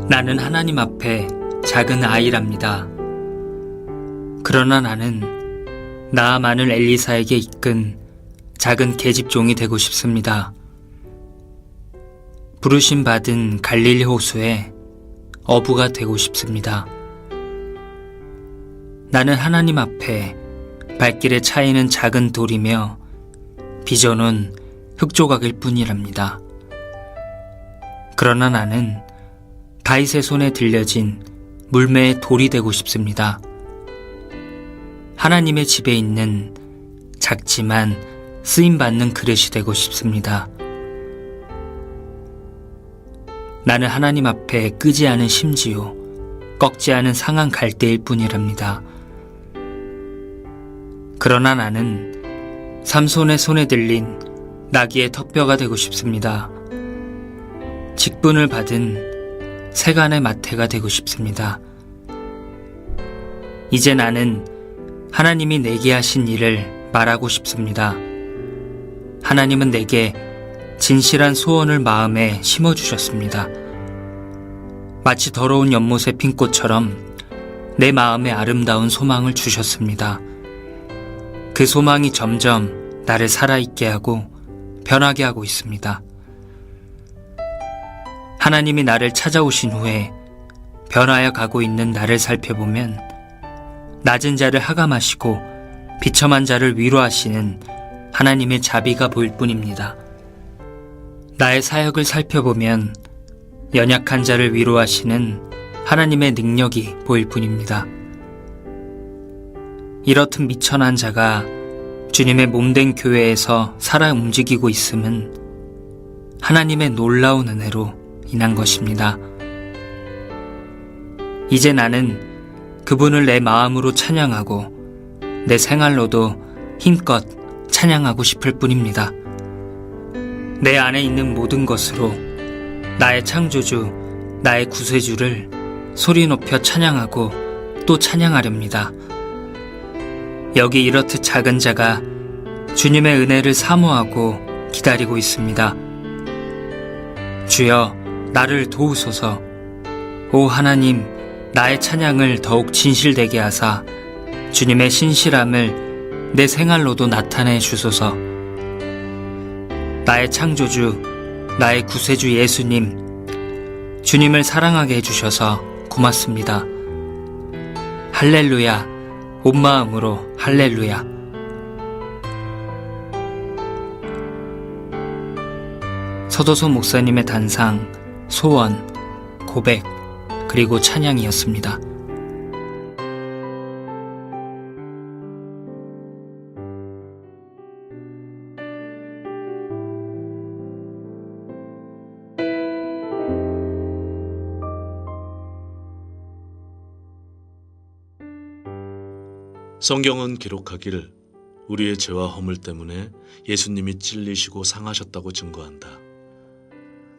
나는 하나님 앞에 작은 아이랍니다. 그러나 나는 나아만을 엘리사에게 이끈 작은 계집종이 되고 싶습니다. 부르심 받은 갈릴리 호수의 어부가 되고 싶습니다. 나는 하나님 앞에 발길에 차이는 작은 돌이며 빚어놓은 흙조각일 뿐이랍니다. 그러나 나는 다윗의 손에 들려진 물매의 돌이 되고 싶습니다. 하나님의 집에 있는 작지만 쓰임받는 그릇이 되고 싶습니다. 나는 하나님 앞에 끄지 않은 심지요 꺾지 않은 상한 갈대일 뿐이랍니다. 그러나 나는 삼손의 손에 들린 나귀의 턱뼈가 되고 싶습니다. 직분을 받은 세간의 마태가 되고 싶습니다. 이제 나는 하나님이 내게 하신 일을 말하고 싶습니다. 하나님은 내게 진실한 소원을 마음에 심어주셨습니다. 마치 더러운 연못의 핀꽃처럼 내 마음에 아름다운 소망을 주셨습니다. 그 소망이 점점 나를 살아있게 하고 변하게 하고 있습니다. 하나님이 나를 찾아오신 후에 변하여 가고 있는 나를 살펴보면 낮은 자를 하감하시고 비참한 자를 위로하시는 하나님의 자비가 보일 뿐입니다. 나의 사역을 살펴보면 연약한 자를 위로하시는 하나님의 능력이 보일 뿐입니다. 이렇듯 미천한 자가 주님의 몸된 교회에서 살아 움직이고 있음은 하나님의 놀라운 은혜로 인한 것입니다. 이제 나는 그분을 내 마음으로 찬양하고 내 생활로도 힘껏 찬양하고 싶을 뿐입니다. 내 안에 있는 모든 것으로 나의 창조주, 나의 구세주를 소리 높여 찬양하고 또 찬양하렵니다. 여기 이렇듯 작은 자가 주님의 은혜를 사모하고 기다리고 있습니다. 주여 나를 도우소서. 오 하나님, 나의 찬양을 더욱 진실되게 하사 주님의 신실함을 내 생활로도 나타내 주소서. 나의 창조주, 나의 구세주 예수님, 주님을 사랑하게 해주셔서 고맙습니다. 할렐루야, 온 마음으로 할렐루야. 서도소 목사님의 단상, 소원, 고백, 그리고 찬양이었습니다. 성경은 기록하길 우리의 죄와 허물 때문에 예수님이 찔리시고 상하셨다고 증거한다.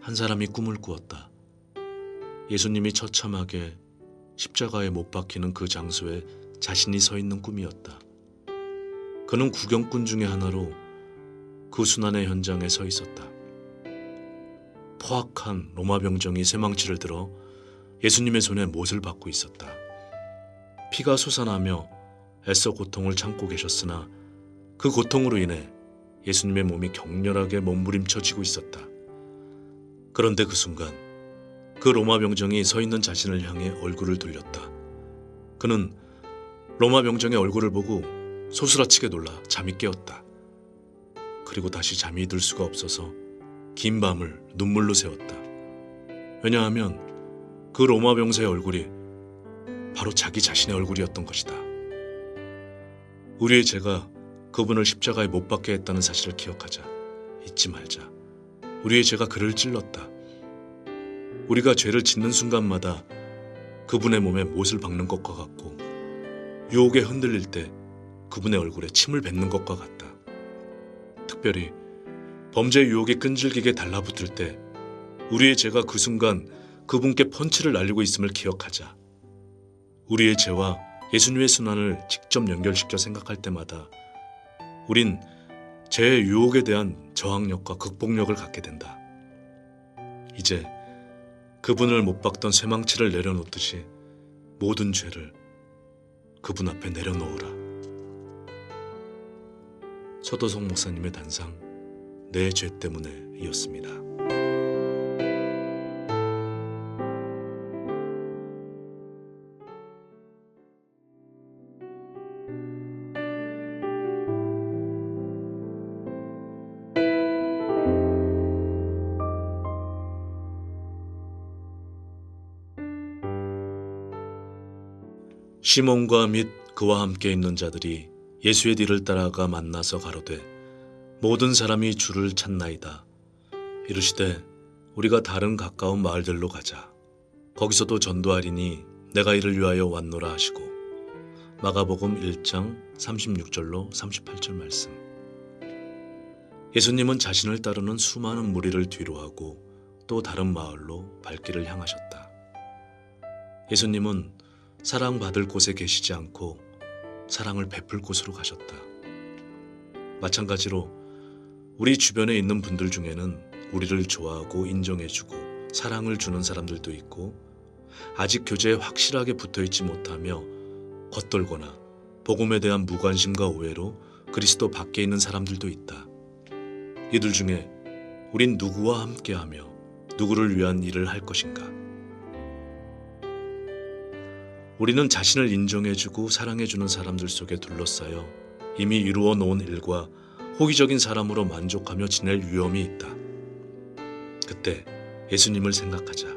한 사람이 꿈을 꾸었다. 예수님이 처참하게 십자가에 못 박히는 그 장소에 자신이 서 있는 꿈이었다. 그는 구경꾼 중의 하나로 그 순환의 현장에 서 있었다. 포악한 로마 병정이 쇠망치를 들어 예수님의 손에 못을 박고 있었다. 피가 솟아나며 애써 고통을 참고 계셨으나 그 고통으로 인해 예수님의 몸이 격렬하게 몸부림쳐지고 있었다. 그런데 그 순간 그 로마 병정이 서 있는 자신을 향해 얼굴을 돌렸다. 그는 로마 병정의 얼굴을 보고 소스라치게 놀라 잠이 깨었다. 그리고 다시 잠이 들 수가 없어서 긴 밤을 눈물로 새웠다. 왜냐하면 그 로마 병사의 얼굴이 바로 자기 자신의 얼굴이었던 것이다. 우리의 죄가 그분을 십자가에 못 박게 했다는 사실을 기억하자. 잊지 말자. 우리의 죄가 그를 찔렀다. 우리가 죄를 짓는 순간마다 그분의 몸에 못을 박는 것과 같고 유혹에 흔들릴 때 그분의 얼굴에 침을 뱉는 것과 같다. 특별히 범죄 유혹에 끈질기게 달라붙을 때 우리의 죄가 그 순간 그분께 펀치를 날리고 있음을 기억하자. 우리의 죄와 예수님의 순환을 직접 연결시켜 생각할 때마다 우린 죄의 유혹에 대한 저항력과 극복력을 갖게 된다. 이제 그분을 못 박던 쇠망치를 내려놓듯이 모든 죄를 그분 앞에 내려놓으라. 서도성 목사님의 단상, 내 죄 때문에 이었습니다. 시몬과 및 그와 함께 있는 자들이 예수의 뒤를 따라가 만나서 가로되 모든 사람이 주를 찾나이다. 이르시되 우리가 다른 가까운 마을들로 가자. 거기서도 전도하리니 내가 이를 위하여 왔노라 하시고. 마가복음 1장 36절로 38절 말씀. 예수님은 자신을 따르는 수많은 무리를 뒤로하고 또 다른 마을로 발길을 향하셨다. 예수님은 사랑받을 곳에 계시지 않고 사랑을 베풀 곳으로 가셨다. 마찬가지로 우리 주변에 있는 분들 중에는 우리를 좋아하고 인정해주고 사랑을 주는 사람들도 있고 아직 교제에 확실하게 붙어있지 못하며 겉돌거나 복음에 대한 무관심과 오해로 그리스도 밖에 있는 사람들도 있다. 이들 중에 우린 누구와 함께하며 누구를 위한 일을 할 것인가? 우리는 자신을 인정해주고 사랑해주는 사람들 속에 둘러싸여 이미 이루어 놓은 일과 호기적인 사람으로 만족하며 지낼 위험이 있다. 그때 예수님을 생각하자.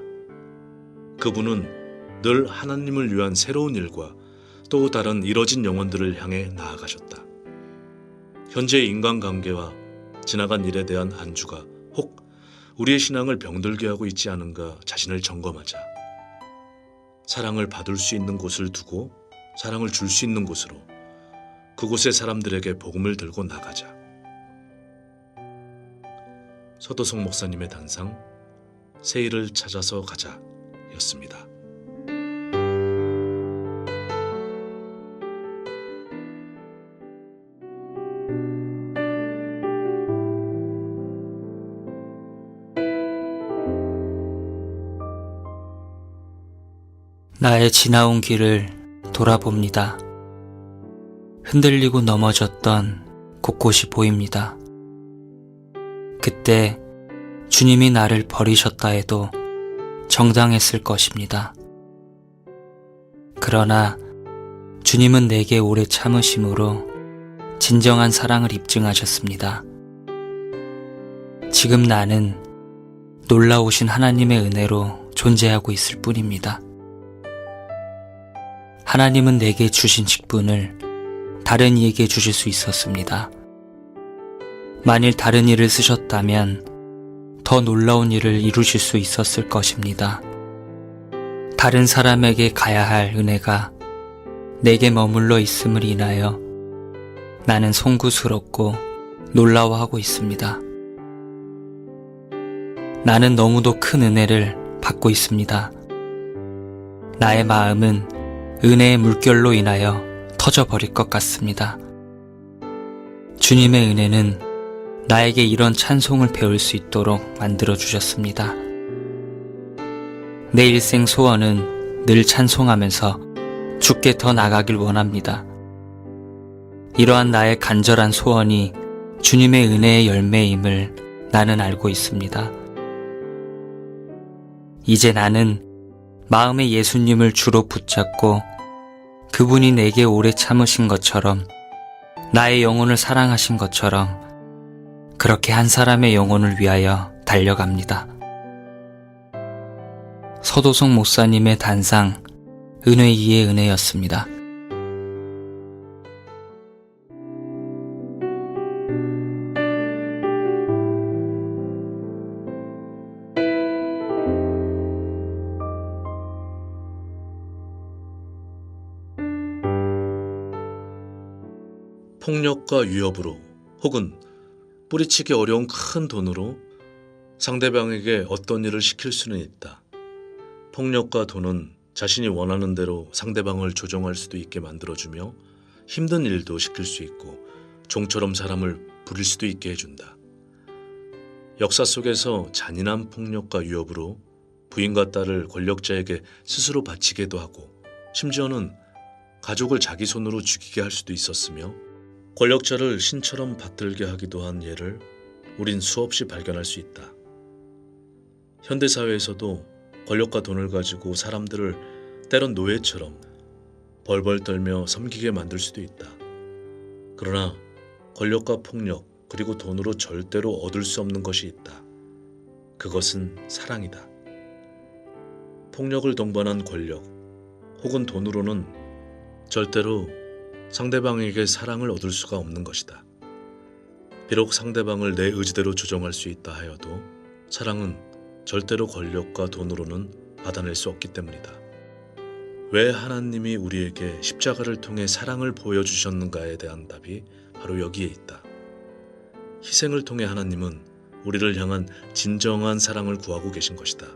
그분은 늘 하나님을 위한 새로운 일과 또 다른 이뤄진 영혼들을 향해 나아가셨다. 현재의 인간관계와 지나간 일에 대한 안주가 혹 우리의 신앙을 병들게 하고 있지 않은가 자신을 점검하자. 사랑을 받을 수 있는 곳을 두고 사랑을 줄 수 있는 곳으로 그곳의 사람들에게 복음을 들고 나가자. 서도성 목사님의 단상, 세일을 찾아서 가자 였습니다. 나의 지나온 길을 돌아봅니다. 흔들리고 넘어졌던 곳곳이 보입니다. 그때 주님이 나를 버리셨다 해도 정당했을 것입니다. 그러나 주님은 내게 오래 참으심으로 진정한 사랑을 입증하셨습니다. 지금 나는 놀라우신 하나님의 은혜로 존재하고 있을 뿐입니다. 하나님은 내게 주신 직분을 다른 이에게 주실 수 있었습니다. 만일 다른 일을 쓰셨다면 더 놀라운 일을 이루실 수 있었을 것입니다. 다른 사람에게 가야 할 은혜가 내게 머물러 있음을 인하여 나는 송구스럽고 놀라워하고 있습니다. 나는 너무도 큰 은혜를 받고 있습니다. 나의 마음은 은혜의 물결로 인하여 터져버릴 것 같습니다. 주님의 은혜는 나에게 이런 찬송을 배울 수 있도록 만들어주셨습니다. 내 일생 소원은 늘 찬송하면서 주께 더 나가길 원합니다. 이러한 나의 간절한 소원이 주님의 은혜의 열매임을 나는 알고 있습니다. 이제 나는 마음에 예수님을 주로 붙잡고 그분이 내게 오래 참으신 것처럼 나의 영혼을 사랑하신 것처럼 그렇게 한 사람의 영혼을 위하여 달려갑니다. 서도성 목사님의 단상 은혜 위의 은혜였습니다. 폭력과 위협으로 혹은 뿌리치기 어려운 큰 돈으로 상대방에게 어떤 일을 시킬 수는 있다. 폭력과 돈은 자신이 원하는 대로 상대방을 조종할 수도 있게 만들어주며 힘든 일도 시킬 수 있고 종처럼 사람을 부릴 수도 있게 해준다. 역사 속에서 잔인한 폭력과 위협으로 부인과 딸을 권력자에게 스스로 바치게도 하고 심지어는 가족을 자기 손으로 죽이게 할 수도 있었으며 권력자를 신처럼 받들게 하기도 한 예를 우린 수없이 발견할 수 있다. 현대사회에서도 권력과 돈을 가지고 사람들을 때론 노예처럼 벌벌 떨며 섬기게 만들 수도 있다. 그러나 권력과 폭력 그리고 돈으로 절대로 얻을 수 없는 것이 있다. 그것은 사랑이다. 폭력을 동반한 권력 혹은 돈으로는 절대로 상대방에게 사랑을 얻을 수가 없는 것이다. 비록 상대방을 내 의지대로 조정할 수 있다 하여도 사랑은 절대로 권력과 돈으로는 받아낼 수 없기 때문이다. 왜 하나님이 우리에게 십자가를 통해 사랑을 보여주셨는가에 대한 답이 바로 여기에 있다. 희생을 통해 하나님은 우리를 향한 진정한 사랑을 구하고 계신 것이다.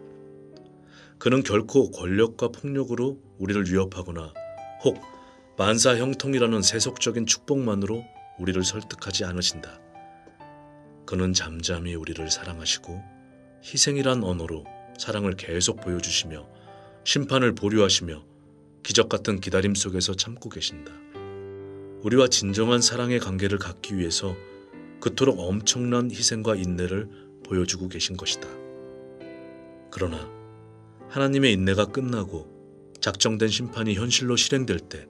그는 결코 권력과 폭력으로 우리를 위협하거나 혹 만사 형통이라는 세속적인 축복만으로 우리를 설득하지 않으신다. 그는 잠잠히 우리를 사랑하시고 희생이란 언어로 사랑을 계속 보여주시며 심판을 보류하시며 기적 같은 기다림 속에서 참고 계신다. 우리와 진정한 사랑의 관계를 갖기 위해서 그토록 엄청난 희생과 인내를 보여주고 계신 것이다. 그러나 하나님의 인내가 끝나고 작정된 심판이 현실로 실행될 때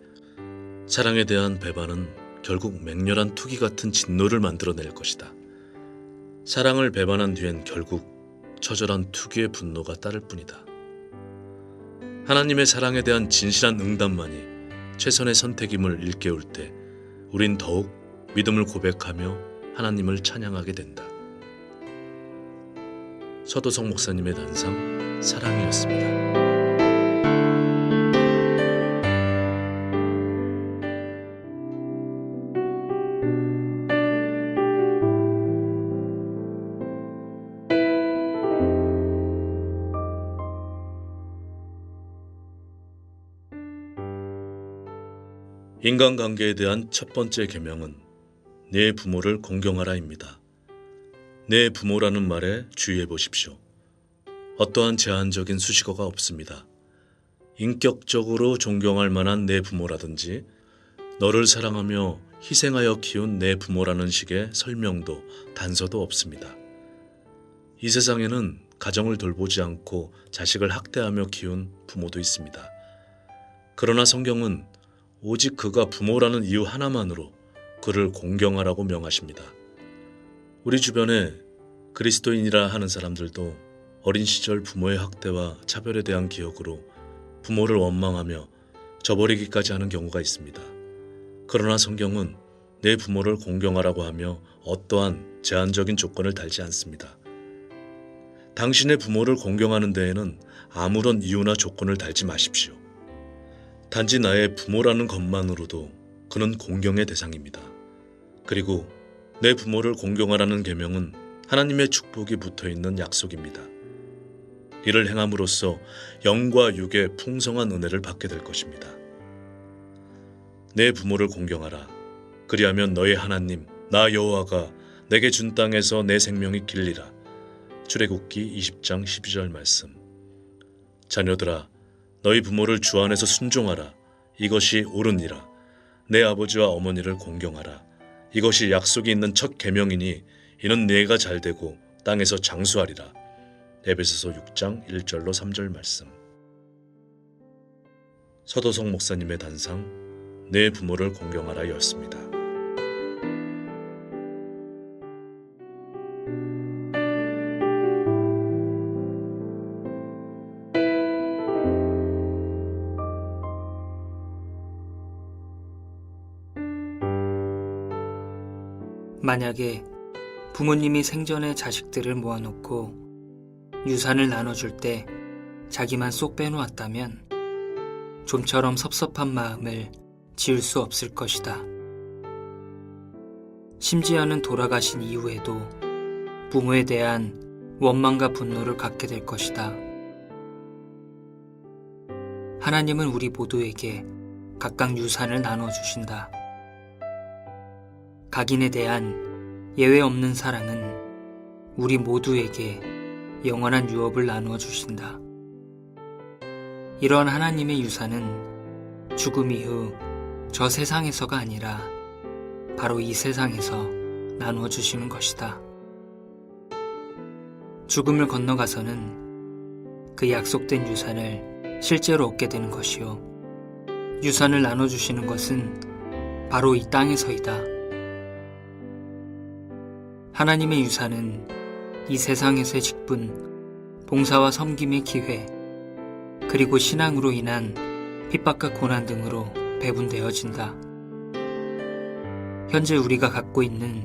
사랑에 대한 배반은 결국 맹렬한 투기 같은 진노를 만들어낼 것이다. 사랑을 배반한 뒤엔 결국 처절한 투기의 분노가 따를 뿐이다. 하나님의 사랑에 대한 진실한 응답만이 최선의 선택임을 일깨울 때 우린 더욱 믿음을 고백하며 하나님을 찬양하게 된다. 서도성 목사님의 단상 사랑이었습니다. 인간관계에 대한 첫 번째 계명은 내 부모를 공경하라입니다. 내 부모라는 말에 주의해 보십시오. 어떠한 제한적인 수식어가 없습니다. 인격적으로 존경할 만한 내 부모라든지 너를 사랑하며 희생하여 키운 내 부모라는 식의 설명도 단서도 없습니다. 이 세상에는 가정을 돌보지 않고 자식을 학대하며 키운 부모도 있습니다. 그러나 성경은 오직 그가 부모라는 이유 하나만으로 그를 공경하라고 명하십니다. 우리 주변에 그리스도인이라 하는 사람들도 어린 시절 부모의 학대와 차별에 대한 기억으로 부모를 원망하며 저버리기까지 하는 경우가 있습니다. 그러나 성경은 내 부모를 공경하라고 하며 어떠한 제한적인 조건을 달지 않습니다. 당신의 부모를 공경하는 데에는 아무런 이유나 조건을 달지 마십시오. 단지 나의 부모라는 것만으로도 그는 공경의 대상입니다. 그리고 내 부모를 공경하라는 계명은 하나님의 축복이 붙어있는 약속입니다. 이를 행함으로써 영과 육의 풍성한 은혜를 받게 될 것입니다. 내 부모를 공경하라. 그리하면 너의 하나님 나 여호와가 내게 준 땅에서 내 생명이 길리라. 출애굽기 20장 12절 말씀. 자녀들아 너희 부모를 주 안에서 순종하라. 이것이 옳으니라. 내 아버지와 어머니를 공경하라. 이것이 약속이 있는 첫 계명이니 이는 네가 잘되고 땅에서 장수하리라. 에베소서 6장 1절로 3절 말씀. 서도성 목사님의 단상 내 부모를 공경하라 였습니다. 만약에 부모님이 생전에 자식들을 모아놓고 유산을 나눠줄 때 자기만 쏙 빼놓았다면 좀처럼 섭섭한 마음을 지울 수 없을 것이다. 심지어는 돌아가신 이후에도 부모에 대한 원망과 분노를 갖게 될 것이다. 하나님은 우리 모두에게 각각 유산을 나눠주신다. 각인에 대한 예외 없는 사랑은 우리 모두에게 영원한 유업을 나누어 주신다. 이런 하나님의 유산은 죽음 이후 저 세상에서가 아니라 바로 이 세상에서 나누어 주시는 것이다. 죽음을 건너가서는 그 약속된 유산을 실제로 얻게 되는 것이요. 유산을 나눠주시는 것은 바로 이 땅에서이다. 하나님의 유산은 이 세상에서의 직분, 봉사와 섬김의 기회, 그리고 신앙으로 인한 핍박과 고난 등으로 배분되어진다. 현재 우리가 갖고 있는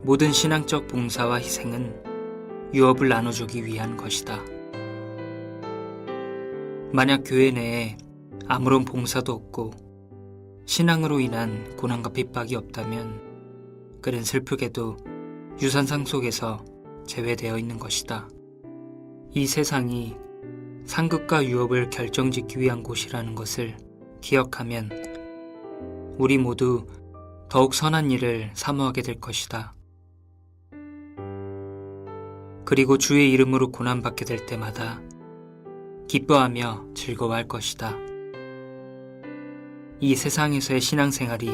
모든 신앙적 봉사와 희생은 유업을 나눠주기 위한 것이다. 만약 교회 내에 아무런 봉사도 없고 신앙으로 인한 고난과 핍박이 없다면 그는 슬프게도 유산상 속에서 제외되어 있는 것이다. 이 세상이 상급과 유업을 결정짓기 위한 곳이라는 것을 기억하면 우리 모두 더욱 선한 일을 사모하게 될 것이다. 그리고 주의 이름으로 고난받게 될 때마다 기뻐하며 즐거워할 것이다. 이 세상에서의 신앙생활이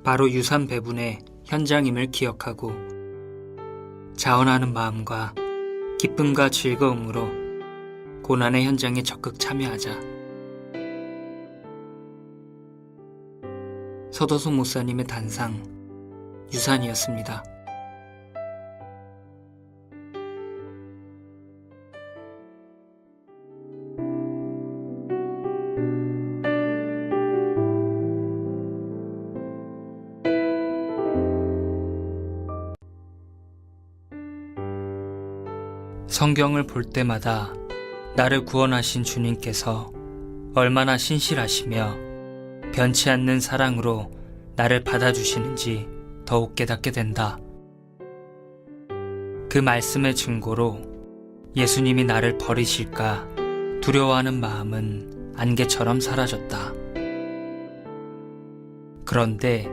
바로 유산 배분의 현장임을 기억하고 자원하는 마음과 기쁨과 즐거움으로 고난의 현장에 적극 참여하자. 서도순 목사님의 단상, 유산이었습니다. 성경을 볼 때마다 나를 구원하신 주님께서 얼마나 신실하시며 변치 않는 사랑으로 나를 받아주시는지 더욱 깨닫게 된다. 그 말씀의 증거로 예수님이 나를 버리실까 두려워하는 마음은 안개처럼 사라졌다. 그런데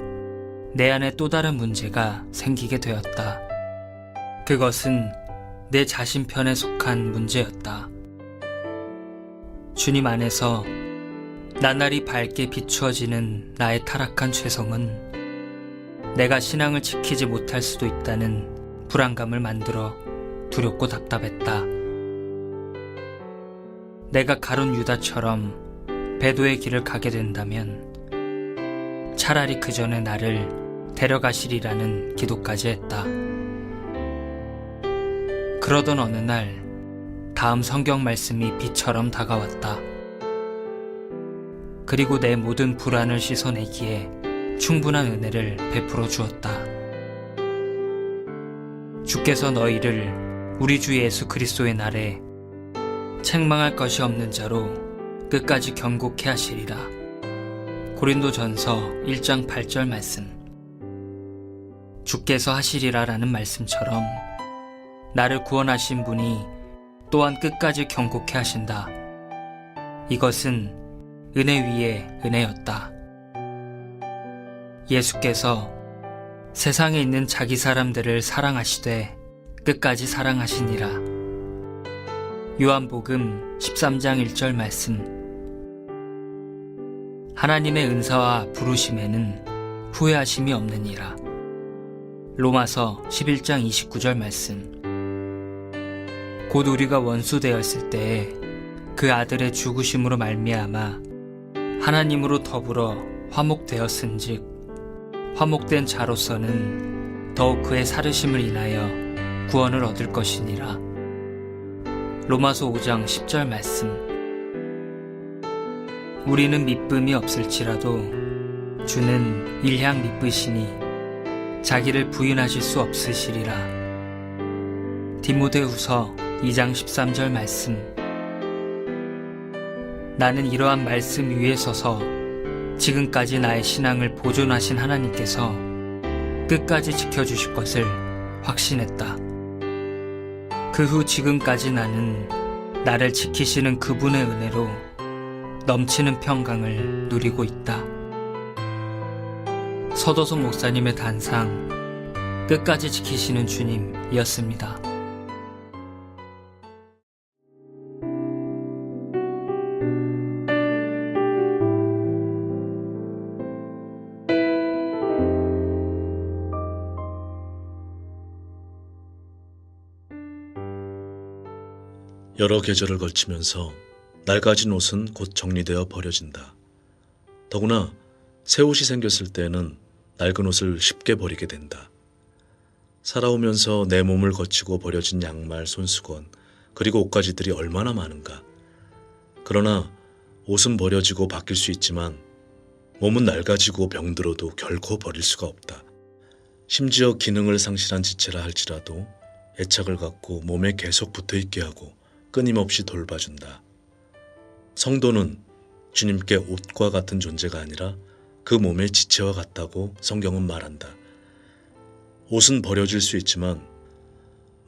내 안에 또 다른 문제가 생기게 되었다. 그것은 내 자신 편에 속한 문제였다. 주님 안에서 나날이 밝게 비추어지는 나의 타락한 죄성은 내가 신앙을 지키지 못할 수도 있다는 불안감을 만들어 두렵고 답답했다. 내가 가룟 유다처럼 배도의 길을 가게 된다면 차라리 그 전에 나를 데려가시리라는 기도까지 했다. 그러던 어느 날 다음 성경 말씀이 비처럼 다가왔다. 그리고 내 모든 불안을 씻어내기에 충분한 은혜를 베풀어 주었다. 주께서 너희를 우리 주 예수 그리스도의 날에 책망할 것이 없는 자로 끝까지 경고케 하시리라. 고린도전서 1장 8절 말씀. 주께서 하시리라 라는 말씀처럼 나를 구원하신 분이 또한 끝까지 경고케 하신다. 이것은 은혜 위에 은혜였다. 예수께서 세상에 있는 자기 사람들을 사랑하시되 끝까지 사랑하시니라. 요한복음 13장 1절 말씀. 하나님의 은사와 부르심에는 후회하심이 없느니라. 로마서 11장 29절 말씀. 곧 우리가 원수되었을 때에 그 아들의 죽으심으로 말미암아 하나님으로 더불어 화목되었은즉 화목된 자로서는 더욱 그의 살으심을 인하여 구원을 얻을 것이니라. 로마서 5장 10절 말씀. 우리는 미쁨이 없을지라도 주는 일향 미쁘시니 자기를 부인하실 수 없으시리라. 디모데후서 2장 13절 말씀. 나는 이러한 말씀 위에 서서 지금까지 나의 신앙을 보존하신 하나님께서 끝까지 지켜주실 것을 확신했다. 그 후 지금까지 나는 나를 지키시는 그분의 은혜로 넘치는 평강을 누리고 있다. 서도순 목사님의 단상, 끝까지 지키시는 주님이었습니다. 여러 계절을 걸치면서 낡아진 옷은 곧 정리되어 버려진다. 더구나 새 옷이 생겼을 때에는 낡은 옷을 쉽게 버리게 된다. 살아오면서 내 몸을 거치고 버려진 양말, 손수건, 그리고 옷가지들이 얼마나 많은가. 그러나 옷은 버려지고 바뀔 수 있지만 몸은 낡아지고 병들어도 결코 버릴 수가 없다. 심지어 기능을 상실한 지체라 할지라도 애착을 갖고 몸에 계속 붙어있게 하고 끊임없이 돌봐준다. 성도는 주님께 옷과 같은 존재가 아니라 그 몸의 지체와 같다고 성경은 말한다. 옷은 버려질 수 있지만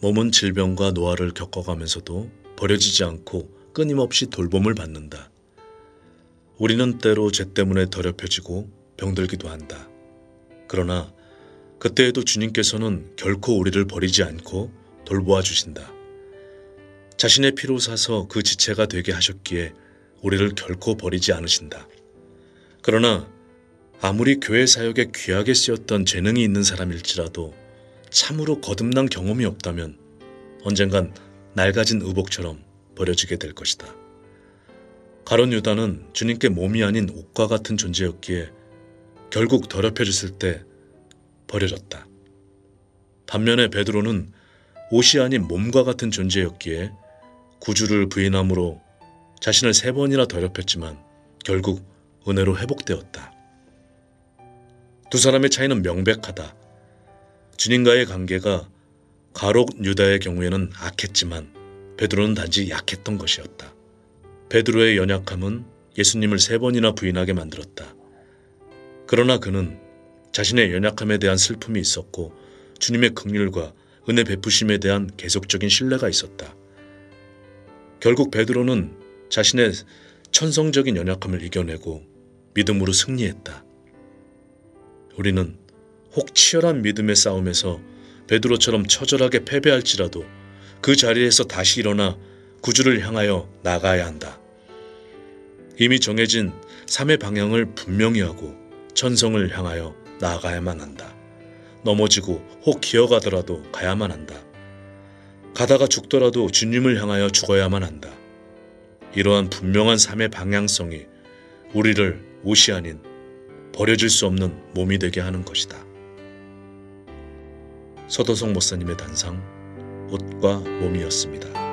몸은 질병과 노화를 겪어가면서도 버려지지 않고 끊임없이 돌봄을 받는다. 우리는 때로 죄 때문에 더럽혀지고 병들기도 한다. 그러나 그때에도 주님께서는 결코 우리를 버리지 않고 돌보아 주신다. 자신의 피로 사서 그 지체가 되게 하셨기에 우리를 결코 버리지 않으신다. 그러나 아무리 교회 사역에 귀하게 쓰였던 재능이 있는 사람일지라도 참으로 거듭난 경험이 없다면 언젠간 낡아진 의복처럼 버려지게 될 것이다. 가룟 유다는 주님께 몸이 아닌 옷과 같은 존재였기에 결국 더럽혀졌을 때 버려졌다. 반면에 베드로는 옷이 아닌 몸과 같은 존재였기에 구주를 부인함으로 자신을 3번이나 더럽혔지만 결국 은혜로 회복되었다. 두 사람의 차이는 명백하다. 주님과의 관계가 가롯 유다의 경우에는 악했지만 베드로는 단지 약했던 것이었다. 베드로의 연약함은 예수님을 3번이나 부인하게 만들었다. 그러나 그는 자신의 연약함에 대한 슬픔이 있었고 주님의 긍휼과 은혜 베푸심에 대한 계속적인 신뢰가 있었다. 결국 베드로는 자신의 천성적인 연약함을 이겨내고 믿음으로 승리했다. 우리는 혹 치열한 믿음의 싸움에서 베드로처럼 처절하게 패배할지라도 그 자리에서 다시 일어나 구주를 향하여 나가야 한다. 이미 정해진 삶의 방향을 분명히 하고 천성을 향하여 나아가야만 한다. 넘어지고 혹 기어가더라도 가야만 한다. 가다가 죽더라도 주님을 향하여 죽어야만 한다. 이러한 분명한 삶의 방향성이 우리를 옷이 아닌 버려질 수 없는 몸이 되게 하는 것이다. 서도성 목사님의 단상, 옷과 몸이었습니다.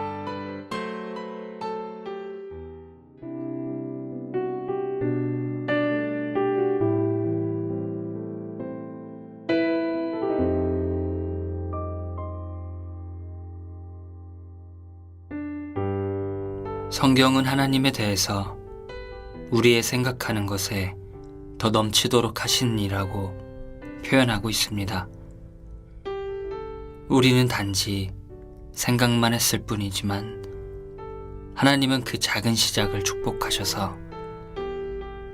성경은 하나님에 대해서 우리의 생각하는 것에 더 넘치도록 하시는 이라고 표현하고 있습니다. 우리는 단지 생각만 했을 뿐이지만 하나님은 그 작은 시작을 축복하셔서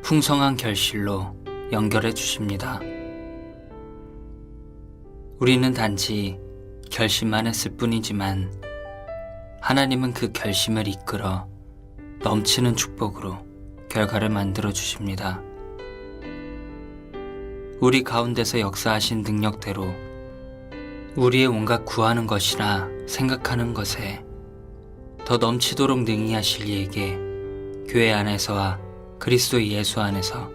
풍성한 결실로 연결해 주십니다. 우리는 단지 결심만 했을 뿐이지만 하나님은 그 결심을 이끌어 넘치는 축복으로 결과를 만들어 주십니다. 우리 가운데서 역사하신 능력대로 우리의 온갖 구하는 것이나 생각하는 것에 더 넘치도록 능히 하실 이에게 교회 안에서와 그리스도 예수 안에서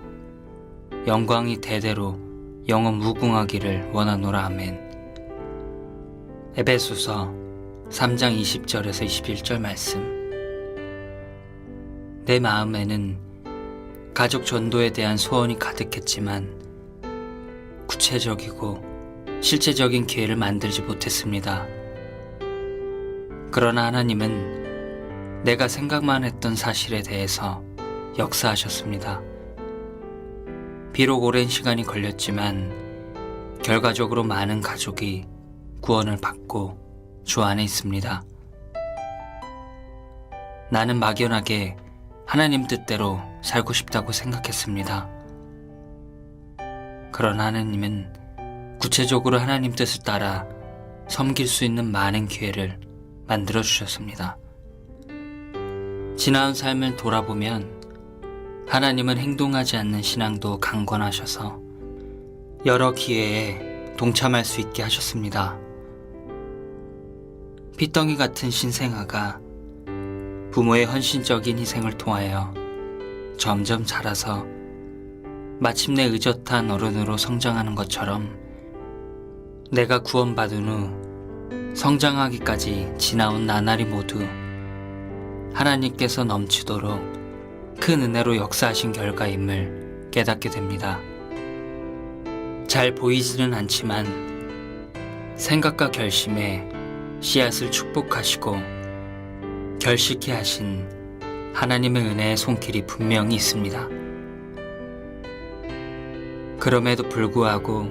영광이 대대로 영원 무궁하기를 원하노라. 아멘. 에베소서 3장 20절에서 21절 말씀. 내 마음에는 가족 전도에 대한 소원이 가득했지만 구체적이고 실제적인 기회를 만들지 못했습니다. 그러나 하나님은 내가 생각만 했던 사실에 대해서 역사하셨습니다. 비록 오랜 시간이 걸렸지만 결과적으로 많은 가족이 구원을 받고 주 안에 있습니다. 나는 막연하게 하나님 뜻대로 살고 싶다고 생각했습니다. 그러나 하나님은 구체적으로 하나님 뜻을 따라 섬길 수 있는 많은 기회를 만들어 주셨습니다. 지나온 삶을 돌아보면 하나님은 행동하지 않는 신앙도 강권하셔서 여러 기회에 동참할 수 있게 하셨습니다. 핏덩이 같은 신생아가 부모의 헌신적인 희생을 통하여 점점 자라서 마침내 의젓한 어른으로 성장하는 것처럼 내가 구원받은 후 성장하기까지 지나온 나날이 모두 하나님께서 넘치도록 큰 은혜로 역사하신 결과임을 깨닫게 됩니다. 잘 보이지는 않지만 생각과 결심에 씨앗을 축복하시고 결식케 하신 하나님의 은혜의 손길이 분명히 있습니다. 그럼에도 불구하고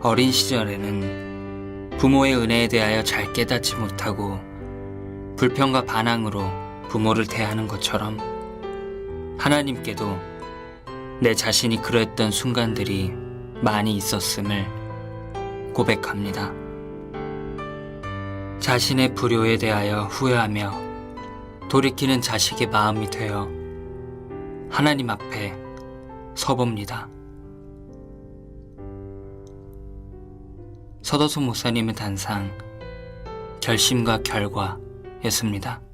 어린 시절에는 부모의 은혜에 대하여 잘 깨닫지 못하고 불평과 반항으로 부모를 대하는 것처럼 하나님께도 내 자신이 그랬던 순간들이 많이 있었음을 고백합니다. 자신의 불효에 대하여 후회하며 돌이키는 자식의 마음이 되어 하나님 앞에 서봅니다. 서도수 목사님의 단상 결심과 결과였습니다.